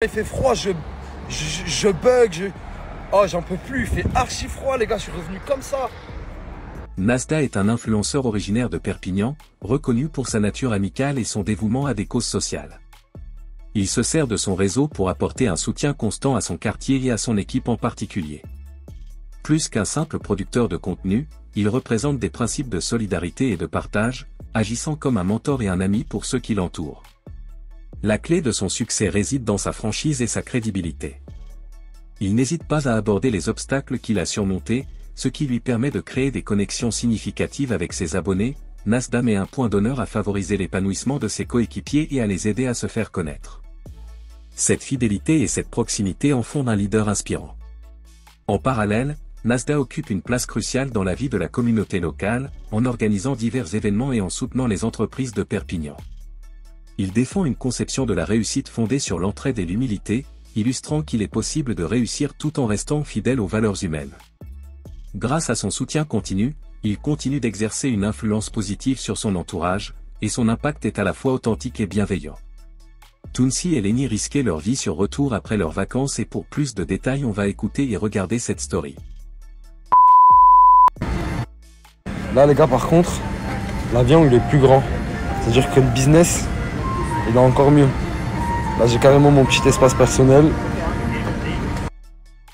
Il fait froid, je bug, oh j'en peux plus, il fait archi froid les gars, je suis revenu comme ça. Nasda est un influenceur originaire de Perpignan, reconnu pour sa nature amicale et son dévouement à des causes sociales. Il se sert de son réseau pour apporter un soutien constant à son quartier et à son équipe en particulier. Plus qu'un simple producteur de contenu, il représente des principes de solidarité et de partage, agissant comme un mentor et un ami pour ceux qui l'entourent. La clé de son succès réside dans sa franchise et sa crédibilité. Il n'hésite pas à aborder les obstacles qu'il a surmontés, ce qui lui permet de créer des connexions significatives avec ses abonnés. Nasda met un point d'honneur à favoriser l'épanouissement de ses coéquipiers et à les aider à se faire connaître. Cette fidélité et cette proximité en font un leader inspirant. En parallèle, Nasda occupe une place cruciale dans la vie de la communauté locale, en organisant divers événements et en soutenant les entreprises de Perpignan. Il défend une conception de la réussite fondée sur l'entraide et l'humilité, illustrant qu'il est possible de réussir tout en restant fidèle aux valeurs humaines. Grâce à son soutien continu, il continue d'exercer une influence positive sur son entourage, et son impact est à la fois authentique et bienveillant. Tounsi et Lenny risquaient leur vie sur retour après leurs vacances et pour plus de détails on va écouter et regarder cette story. Là les gars par contre, l'avion il est plus grand, c'est-à-dire que le business il est encore mieux. Là j'ai carrément mon petit espace personnel.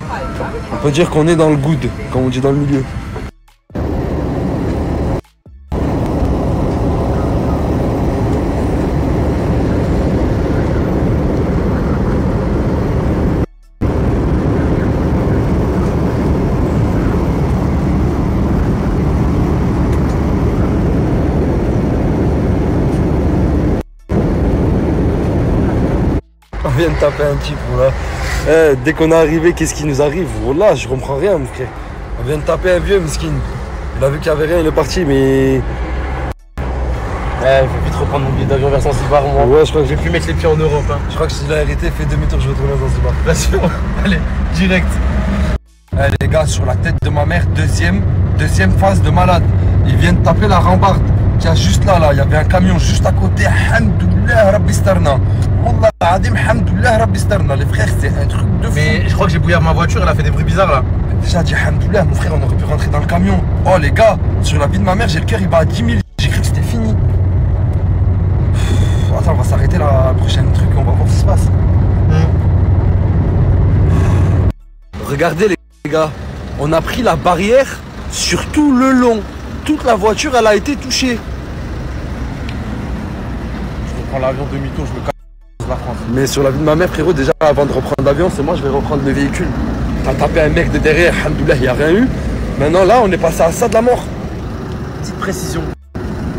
On peut dire qu'on est dans le good, comme on dit dans le milieu. On vient de taper un type, voilà. Dès qu'on est arrivé, qu'est-ce qui nous arrive? Voilà, je comprends rien, mon frère. On vient de taper un vieux, miskin. Il a vu qu'il n'y avait rien, il est parti, mais... Je vais vite reprendre mon billet d'avion vers Zanzibar, moi. Ouais, je crois que Je vais plus mettre les pieds en Europe. Hein. Je crois que si la arrêté, fait demi-tour, je vais retourner à Zanzibar. Bien sûr. Allez, direct. Les gars, sur la tête de ma mère, deuxième phase de malade. Ils viennent taper la rambarde qu'il y a juste là. Il y avait un camion juste à côté. Alhamdoulilah Rabbi Starna. Wallah adim, alhamdoulilah Rabbi Starna. Les frères, c'est un truc de fou. Mais je crois que j'ai bouillard ma voiture, elle a fait des bruits bizarres là. Déjà dit alhamdoulilah, mon frère, on aurait pu rentrer dans le camion. Oh les gars, sur la vie de ma mère, j'ai le cœur, il bat à 10 000. J'ai cru que c'était fini. Attends, on va s'arrêter la prochaine truc, on va voir ce qui se passe. Regardez les gars, on a pris la barrière sur tout le long. Toute la voiture, elle a été touchée. Je reprends l'avion demi-tour, je me casse la France. Mais sur la vie de ma mère, frérot, déjà avant de reprendre l'avion, c'est moi, je vais reprendre le véhicule. T'as tapé un mec de derrière, alhamdoulilah, il n'y a rien eu. Maintenant là, on est passé à ça de la mort. Petite précision.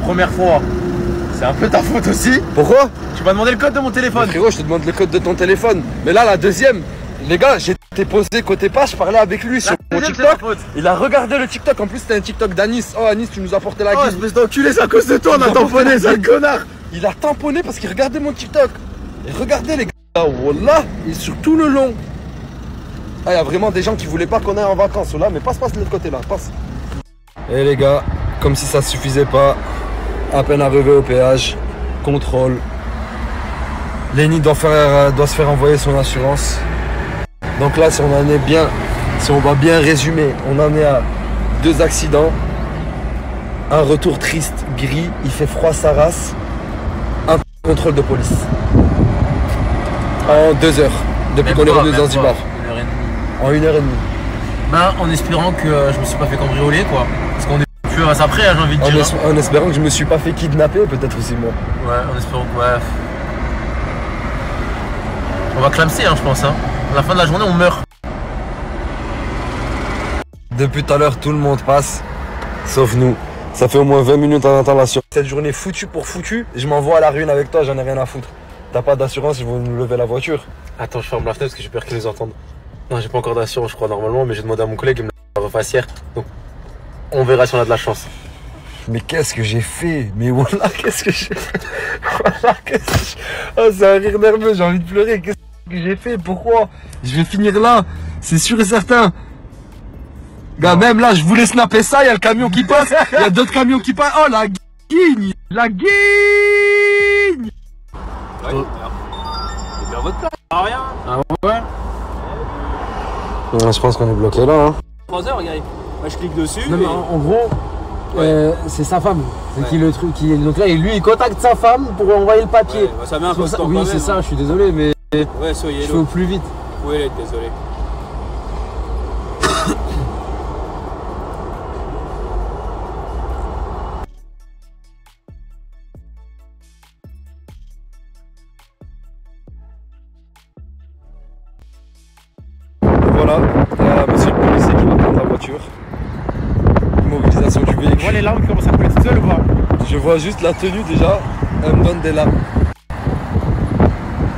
Première fois, c'est un peu ta faute aussi. Pourquoi? Tu m'as demandé le code de mon téléphone. Mais frérot, je te demande le code de ton téléphone. Mais là, la deuxième, les gars, j'étais posé côté pas, je parlais avec lui sur mon TikTok. Il a regardé le TikTok, en plus c'était un TikTok d'Anis. Oh Anis, tu nous as porté la gueule. Oh, espèce d'enculé, c'est à cause de toi, on a tamponné, sale connard. Il a tamponné parce qu'il regardait mon TikTok. Et regardez les gars, wallah, et sur tout le long. Ah, il y a vraiment des gens qui voulaient pas qu'on aille en vacances là, mais passe de l'autre côté là, passe. Et les gars, comme si ça suffisait pas, à peine arrivé au péage, contrôle. Lenny doit se faire envoyer son assurance. Donc là, si on en est bien, si on va bien résumer, on en est à 2 accidents, un retour triste, gris, il fait froid sa race, un contrôle de police. En 2 heures, depuis qu'on est revenu de Zanzibar. 1h30. En 1h30. Ben, en espérant que je me suis pas fait cambrioler, quoi. Parce qu'on est plus après, hein, j'ai envie de dire. En espérant que je me suis pas fait kidnapper, peut-être aussi moi. Ouais, en espérant que, ouais. On va clamser, hein, je pense, hein. À la fin de la journée, on meurt. Depuis tout à l'heure, tout le monde passe, sauf nous. Ça fait au moins 20 minutes en attendant l'assurance. Cette journée foutue pour foutu, je m'envoie à la ruine avec toi, j'en ai rien à foutre. T'as pas d'assurance, ils vont nous lever la voiture. Attends, je ferme la fenêtre parce que j'ai peur qu'ils nous entendent. Non, j'ai pas encore d'assurance, je crois, normalement, mais j'ai demandé à mon collègue, il me l'a refasse hier. Donc, on verra si on a de la chance. Mais qu'est-ce que j'ai fait? Mais voilà, qu'est-ce que j'ai fait? Voilà, qu'est-ce que j'ai... Oh, c'est un rire nerveux, j'ai envie de pleurer. Qu'est-ce que j'ai fait? Pourquoi? Je vais finir là, c'est sûr et certain. Gars, même là, je voulais snapper ça, il y a le camion qui passe, il y a d'autres camions qui passent. Oh, la guigne! La guigne! Ouais, c'est bien votre place. Ah rien. Ah ouais. Je pense qu'on est bloqué là. Hein. 3 heures, regarde. Moi je clique dessus. Non, mais en gros, c'est sa femme. C'est Ouais. qui le truc. Donc là, lui, il contacte sa femme pour envoyer le papier. Ouais, bah, ça met un peu de temps. Oui, c'est ça, je suis désolé, mais Ouais, soyez je fais au plus vite. Oui, désolé. Voilà, il y a monsieur le policier qui va prendre la voiture. Immobilisation du véhicule. On voit les larmes qui commencent à couler tout seul ou pas? Je vois juste la tenue déjà, elle me donne des larmes.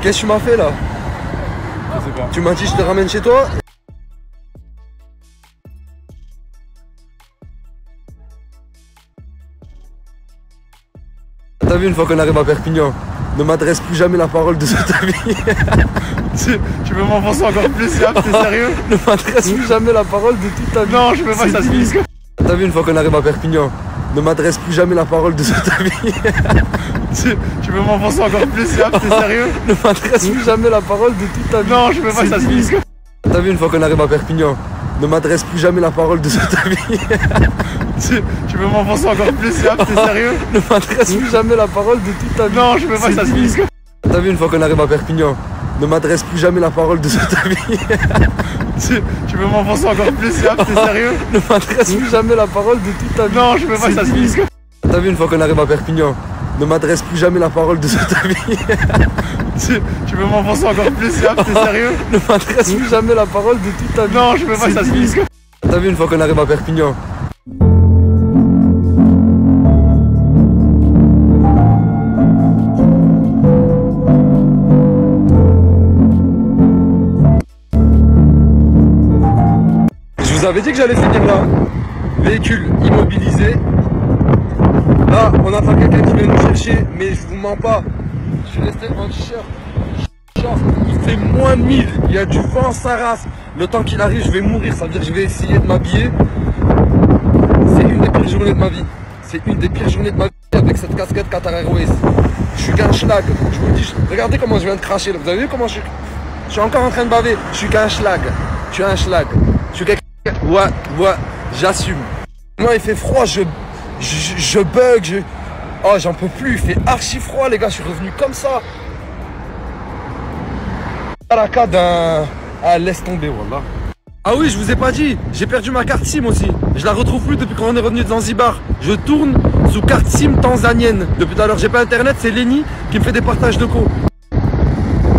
Qu'est-ce que tu m'as fait là? Je sais pas. Tu m'as dit je te ramène chez toi? T'as vu, une fois qu'on arrive à Perpignan, ne m'adresse plus jamais la parole de toute ta vie. Tu veux m'enfoncer encore plus, Siam? T'es sérieux? Ne m'adresse plus jamais la parole de toute ta vie. Non, je veux pas que ça se finisse comme T'as vu, une fois qu'on arrive à Perpignan, ne m'adresse plus jamais la parole de toute ta vie. Tu veux m'enfoncer encore plus, Siam? T'es sérieux? Ne m'adresse plus jamais la parole de toute ta vie. Non, je veux pas que ça se finisse comme T'as vu, une fois qu'on arrive à Perpignan, ne m'adresse plus jamais la parole de toute ta vie. Tu veux m'enfoncer encore plus, Siam? T'es sérieux? Ne m'adresse plus jamais la parole de toute ta vie. Non, je veux pas que ça se finisse comme T'as vu, une fois qu'on arrive à Perpignan, ne m'adresse plus jamais la parole de toute ta vie. Tu veux m'enfoncer encore plus, Siam? T'es sérieux? Ne m'adresse plus jamais la parole de toute ta vie. Non, je veux pas que ça se finisse comme T'as vu, une fois qu'on arrive à Perpignan, ne m'adresse plus jamais la parole de toute ta vie. Tu veux m'enfoncer encore plus, Siam? T'es sérieux? Ne m'adresse plus jamais la parole de toute ta vie. Non, je veux pas que ça se finisse comme T'as vu, une fois qu'on arrive à Perpignan, je vous avais dit que j'allais finir là. Véhicule immobilisé. Là, on attend quelqu'un qui vient nous chercher, mais je vous mens pas. Je suis resté en t-shirt. Il fait moins de 1000. Il y a du vent, sa race. Le temps qu'il arrive, je vais mourir. Ça veut dire que je vais essayer de m'habiller. C'est une des pires journées de ma vie. C'est une des pires journées de ma vie avec cette casquette Qatar Airways. Je suis qu'un schlag. Je vous le dis, regardez comment je viens de cracher. Vous avez vu comment je suis encore en train de baver. Je suis qu'un schlag. Je suis un schlag. Je suis quelqu'un. Ouais, j'assume. Moi, il fait froid, je bug, oh, j'en peux plus, il fait archi froid, les gars, je suis revenu comme ça. À la cas d'un... Ah, laisse tomber, wallah. Ah oui, je vous ai pas dit, j'ai perdu ma carte SIM aussi. Je la retrouve plus depuis qu'on est revenu de Zanzibar. Je tourne sous carte SIM tanzanienne. Depuis tout à l'heure, j'ai pas internet, c'est Lenny qui me fait des partages de co.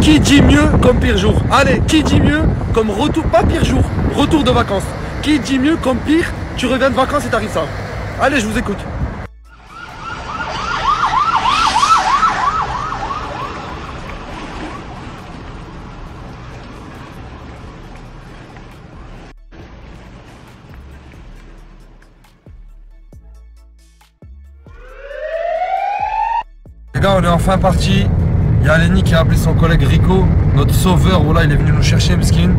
Qui dit mieux comme pire jour? Allez, qui dit mieux comme retour, pas pire jour, retour de vacances. Qui dit mieux comme pire, tu reviens de vacances et t'arrives ça. Allez, je vous écoute. Les gars, on est enfin parti. Il y a Lenny qui a appelé son collègue Rico, notre sauveur. Voilà, il est venu nous chercher, Mskin.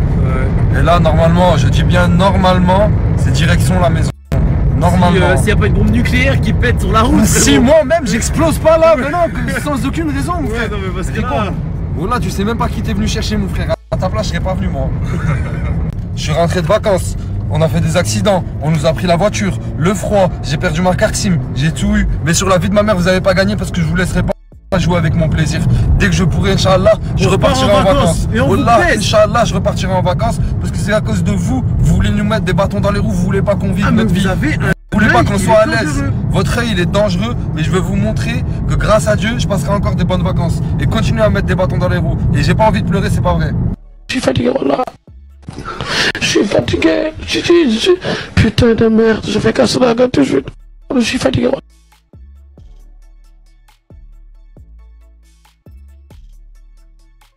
Et là, normalement, je dis bien normalement, c'est direction la maison. Normalement. S'il n'y a pas une bombe nucléaire qui pète sur la route. Si moi-même, j'explose pas là, mais non, sans aucune raison, mon frère. non, mais parce que Rico, là... voilà, tu sais même pas qui t'es venu chercher, mon frère. À ta place, je serais pas venu, moi. Je suis rentré de vacances. On a fait des accidents, on nous a pris la voiture, le froid, j'ai perdu ma carte SIM, j'ai tout eu. Mais sur la vie de ma mère, vous n'avez pas gagné parce que je vous laisserai pas jouer avec mon plaisir. Dès que je pourrai, Inch'Allah, je repartirai en vacances. Et on Wallah, vous plaise. Inch'Allah, je repartirai en vacances parce que c'est à cause de vous. Vous voulez nous mettre des bâtons dans les roues, vous voulez pas qu'on vive notre vie. Vous voulez pas qu'on soit à l'aise. Votre œil, il est dangereux, mais je veux vous montrer que grâce à Dieu, je passerai encore des bonnes vacances. Et continuez à mettre des bâtons dans les roues. Et j'ai pas envie de pleurer, c'est pas vrai. Je suis fatigué, voilà. Je suis fatigué. Putain de merde, je fais casser la gueule tout de suite. Je suis fatigué, voilà.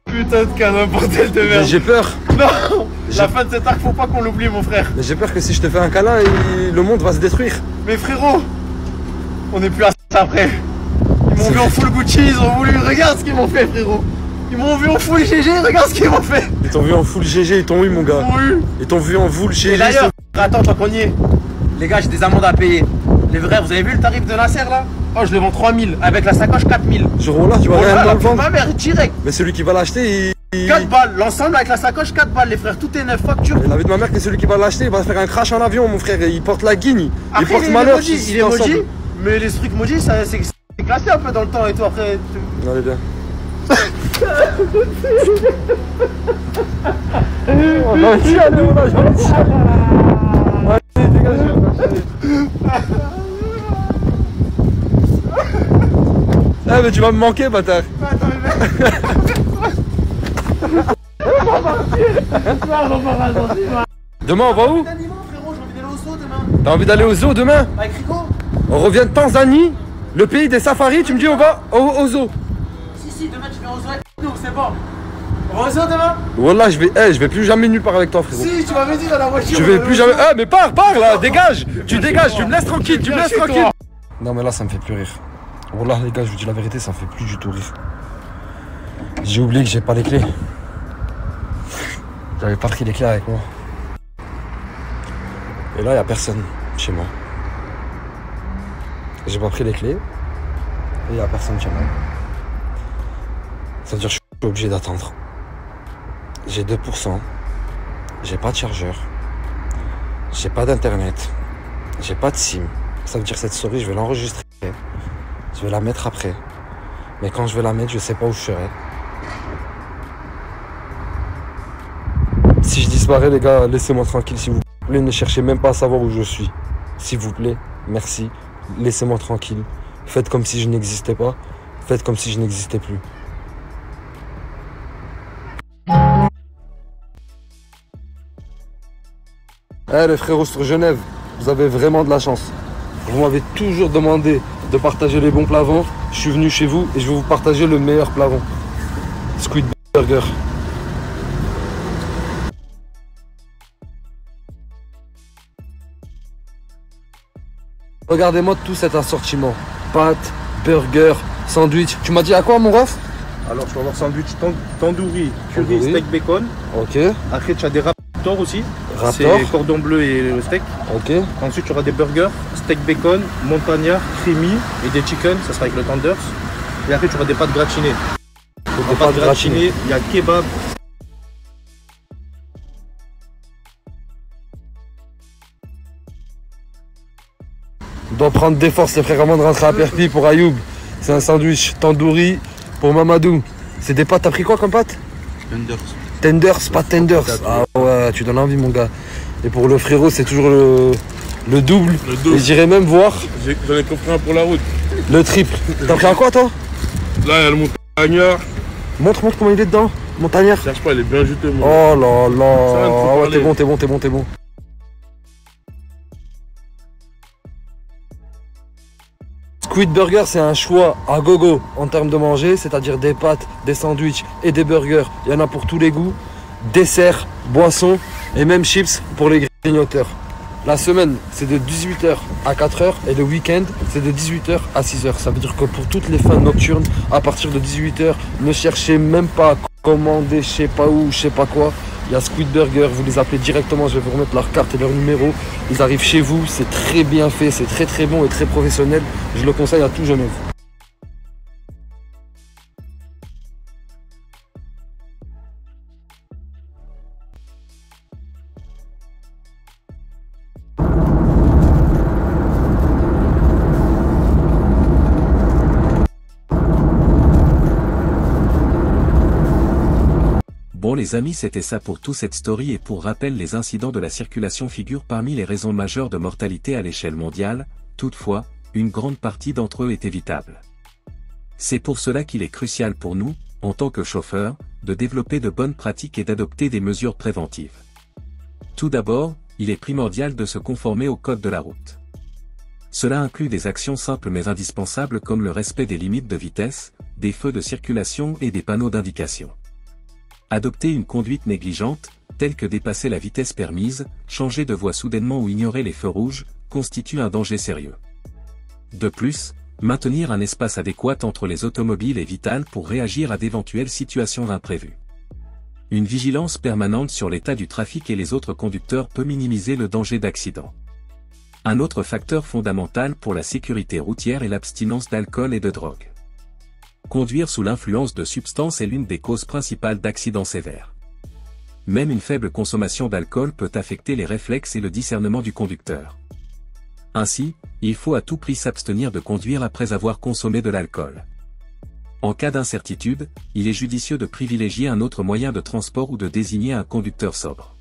Putain de canon, bordel de Mais merde. j'ai peur. Non, la fin de cet arc, faut pas qu'on l'oublie, mon frère. Mais j'ai peur que si je te fais un câlin, le monde va se détruire. Mais frérot, on n'est plus à ça après. Ils m'ont vu en full Gucci, ils ont voulu. Regarde ce qu'ils m'ont fait, frérot. Ils m'ont vu en full GG, regarde ce qu'ils m'ont fait. Ils t'ont vu en full GG, ils t'ont eu, mon gars. Ils m'ont eu. Ils t'ont vu en full Et GG. d'ailleurs, attends, tant qu'on y est. Les gars, j'ai des amendes à payer. Les vrais, vous avez vu le tarif de Nasser là? Oh, je le vends 3000, avec la sacoche 4000. Ce jour-là, tu vas Oh là réellement là, le vendre. ma mère, direct. Mais celui qui va l'acheter, 4 balles, l'ensemble avec la sacoche, 4 balles, les frères, tout est neuf, facture. Et la vie de ma mère, que celui qui va l'acheter, il va faire un crash en avion, mon frère. Il porte la guigne. Il porte malheur. Il est maudit, mais les trucs maudits, c'est classé un peu dans le temps et tout. Après. Allez, bien. Oh, non, allez, dégage. Ah, mais tu vas me manquer, bâtard. Demain, on va où? T'as envie d'aller au zoo demain? Avec Rico? On revient de Tanzanie, le pays des safaris, tu me dis on va au zoo. Si, demain tu viens au zoo avec nous, c'est bon. On va au zoo demain? Wallah, je vais plus jamais nulle part avec toi, frérot. Si, tu m'avais dit dans la voiture. Je vais plus jamais. Ah, mais pars là, dégage. Tu dégages, tu me laisses tranquille, Non, mais là, ça me fait plus rire. Wallah, les gars, je vous dis la vérité, ça me fait plus du tout rire. J'ai oublié que j'ai pas les clés. J'avais pas pris les clés avec moi. Et là, il n'y a personne chez moi. J'ai pas pris les clés. Et il n'y a personne chez moi. Ça veut dire que je suis obligé d'attendre. J'ai 2%. J'ai pas de chargeur. J'ai pas d'internet. J'ai pas de SIM. Ça veut dire que cette story, je vais l'enregistrer. Je vais la mettre après. Mais quand je vais la mettre, je sais pas où je serai. Si je disparais, les gars, laissez-moi tranquille, s'il vous plaît. Ne cherchez même pas à savoir où je suis. S'il vous plaît, merci. Laissez-moi tranquille. Faites comme si je n'existais pas. Faites comme si je n'existais plus. Eh les frérots sur Genève, vous avez vraiment de la chance. Vous m'avez toujours demandé de partager les bons plavons. Je suis venu chez vous et je vais vous partager le meilleur plavon. Squid Burger. Regardez-moi tout cet assortiment. Pâtes, burgers, sandwich. Tu m'as dit à quoi mon ref? Alors tu vas avoir sandwich tandoori, curry, steak bacon. Ok. Après tu as des raptors aussi. Raptor. C'est cordon bleu et le steak. Ok. Ensuite tu auras des burgers, steak bacon, montagnard, creamy et des chicken, ça sera avec le tenders. Et après tu auras des pâtes gratinées. Des pâtes gratinées. Il y a kebab. On doit prendre des forces les frères avant de rentrer à Perpi pour Ayoub. C'est un sandwich tandoori pour Mamadou. C'est des pâtes, t'as pris quoi comme pâtes? Tenders, pas tenders. Ah ouais, tu donnes envie mon gars. Et pour le frérot, c'est toujours le double. Et j'irais même voir. J'en ai compris un pour la route. Le triple. T'as pris un quoi toi? Là, il y a le montagnard. Montre comment il est dedans. Montagnard. Cherche pas, il est bien juteux. Moi. Oh là là. Ah ouais, parler. t'es bon. Squid Burger, c'est un choix à gogo en termes de manger, c'est-à-dire des pâtes, des sandwichs et des burgers. Il y en a pour tous les goûts. Dessert, boissons et même chips pour les grignoteurs. La semaine, c'est de 18h à 4h et le week-end, c'est de 18h à 6h. Ça veut dire que pour toutes les fins nocturnes, à partir de 18h, ne cherchez même pas à commander je sais pas où, je sais pas quoi. Il y a Squid Burger, vous les appelez directement, je vais vous remettre leur carte et leur numéro. Ils arrivent chez vous, c'est très bien fait, c'est très bon et très professionnel. Je le conseille à tout Genève. Bon les amis, c'était ça pour toute cette story, et pour rappel, les incidents de la circulation figurent parmi les raisons majeures de mortalité à l'échelle mondiale. Toutefois, une grande partie d'entre eux est évitable. C'est pour cela qu'il est crucial pour nous, en tant que chauffeurs, de développer de bonnes pratiques et d'adopter des mesures préventives. Tout d'abord, il est primordial de se conformer au code de la route. Cela inclut des actions simples mais indispensables comme le respect des limites de vitesse, des feux de circulation et des panneaux d'indication. Adopter une conduite négligente, telle que dépasser la vitesse permise, changer de voie soudainement ou ignorer les feux rouges, constitue un danger sérieux. De plus, maintenir un espace adéquat entre les automobiles est vital pour réagir à d'éventuelles situations imprévues. Une vigilance permanente sur l'état du trafic et les autres conducteurs peut minimiser le danger d'accident. Un autre facteur fondamental pour la sécurité routière est l'abstinence d'alcool et de drogue. Conduire sous l'influence de substances est l'une des causes principales d'accidents sévères. Même une faible consommation d'alcool peut affecter les réflexes et le discernement du conducteur. Ainsi, il faut à tout prix s'abstenir de conduire après avoir consommé de l'alcool. En cas d'incertitude, il est judicieux de privilégier un autre moyen de transport ou de désigner un conducteur sobre.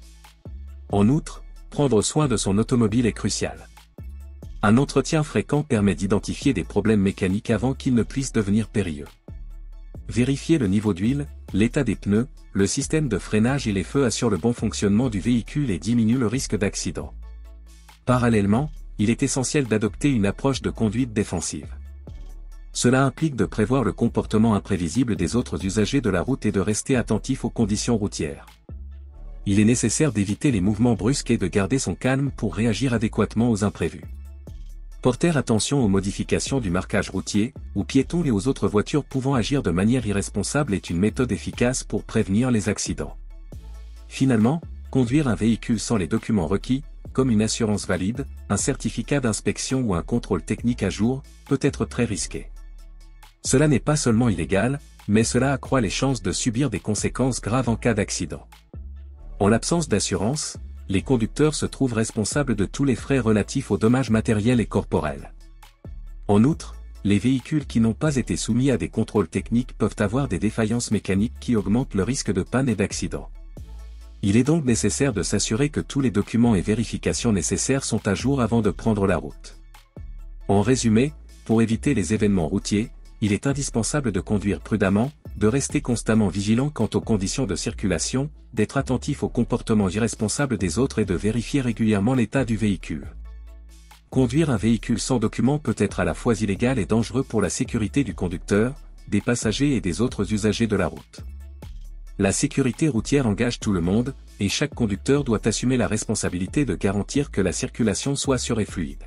En outre, prendre soin de son automobile est crucial. Un entretien fréquent permet d'identifier des problèmes mécaniques avant qu'ils ne puissent devenir périlleux. Vérifier le niveau d'huile, l'état des pneus, le système de freinage et les feux assurent le bon fonctionnement du véhicule et diminuent le risque d'accident. Parallèlement, il est essentiel d'adopter une approche de conduite défensive. Cela implique de prévoir le comportement imprévisible des autres usagers de la route et de rester attentif aux conditions routières. Il est nécessaire d'éviter les mouvements brusques et de garder son calme pour réagir adéquatement aux imprévus. Porter attention aux modifications du marquage routier, aux piétons et aux autres voitures pouvant agir de manière irresponsable est une méthode efficace pour prévenir les accidents. Finalement, conduire un véhicule sans les documents requis, comme une assurance valide, un certificat d'inspection ou un contrôle technique à jour, peut être très risqué. Cela n'est pas seulement illégal, mais cela accroît les chances de subir des conséquences graves en cas d'accident. En l'absence d'assurance, les conducteurs se trouvent responsables de tous les frais relatifs aux dommages matériels et corporels. En outre, les véhicules qui n'ont pas été soumis à des contrôles techniques peuvent avoir des défaillances mécaniques qui augmentent le risque de panne et d'accident. Il est donc nécessaire de s'assurer que tous les documents et vérifications nécessaires sont à jour avant de prendre la route. En résumé, pour éviter les événements routiers, il est indispensable de conduire prudemment, de rester constamment vigilant quant aux conditions de circulation, d'être attentif aux comportements irresponsables des autres et de vérifier régulièrement l'état du véhicule. Conduire un véhicule sans document peut être à la fois illégal et dangereux pour la sécurité du conducteur, des passagers et des autres usagers de la route. La sécurité routière engage tout le monde, et chaque conducteur doit assumer la responsabilité de garantir que la circulation soit sûre et fluide.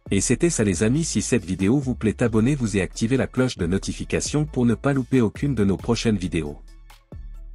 Et c'était ça les amis, si cette vidéo vous plaît, abonnez-vous et activez la cloche de notification pour ne pas louper aucune de nos prochaines vidéos.